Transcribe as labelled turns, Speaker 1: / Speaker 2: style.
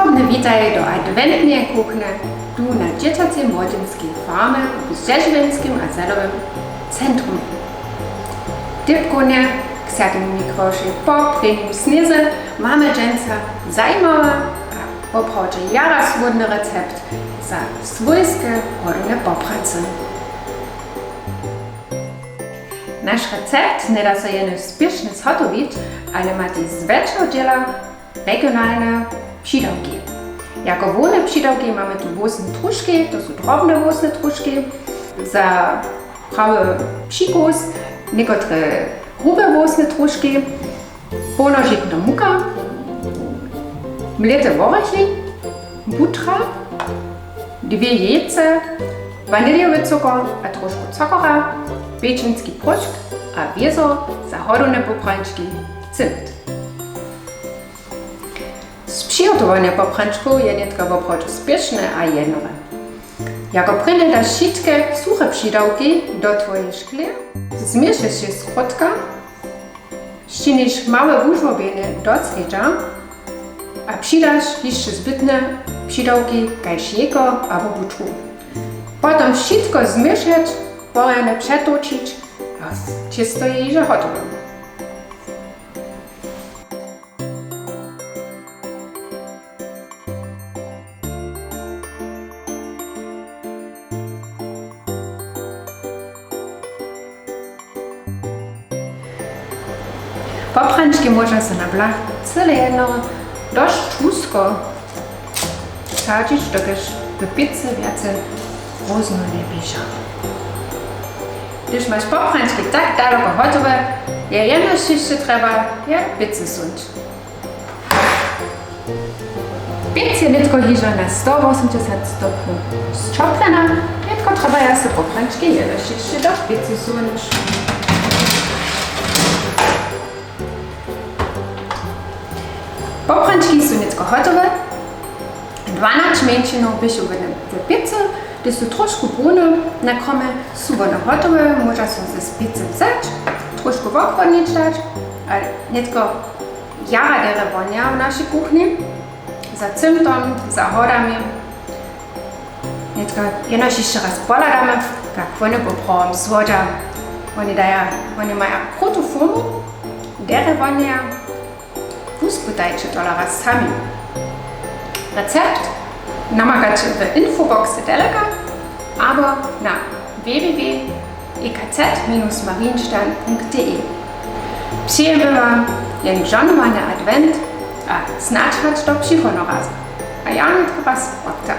Speaker 1: Wutrobne witaj do adwentnej kuchni tu na dziecięcej młodzieńskiej farmie w Rzeźwieckim a Zelowym centrum. Typkonie k Świętemu Mikołajowi po prejnym śnieżu mamy dżęca zajmowy a oprócz jara słodny recept za swojskie rodne popracy. Nasz recept nie da się jeno spiesznie zhotowić, ale ma też z większego dziela regionalne przydałki. Jako wolne przydałki mamy tu włosne truszki, to są drobne włosne truszki, za prawy psikus, niektóre grube włosne truszki, pełnożytna muka, mlete orechy, butra, 2 jajce, waniliowy cukier a troszkę cukora, pieczynski proszk a wiezo za hodowne popranczki, cymt. Przygotowanie popranczku je nie tylko oprócz spieszne a jednore. Jako prynne dasz wszystkie suche przydałki do twojej szkli, zmieszasz się z środka, ściniesz małe wóżmobienie do cwiecza, a przydasz jeszcze zbytne przydałki kajsiego albo butru. Potem wszystko zmieszać, porane przetoczyć, a ciasto je już gotowe. Popranczki można się na blach cyle jedno dość tłusto sadzić, dokiż do pizzy więcej rozno nie bierze. Gdyż masz popranczki tak daleko gotowe, je jedno jeszcze trzeba je pizzę suć. Pizza nie tylko hiża na 180 stopni zczoplena, nie tylko trzeba jeszcze popranczki jedno jeszcze do pizzy suć. Popranczki są niecko gotowe. 12 mięczynów byś w pizzy, gdy są troszkę brune, na kromie są one gotowe, można się z pizzy wziąć, troszkę wokładnić dać, ale nie tylko jara derewonia w naszej kuchni, za cymtom, za hodami. Nie tylko jedno jeszcze raz poladamy, jak one poprawą zwodzia, one mają krutą formę, derewonia. Spytajcie to raz sami. Recept namakacie w infoboxie daleka, albo na www.ekz-marienstein.de. Przyjemy wam jen żonowany advent, a znać do przychodu razu. A ja nie tylko was spotkam.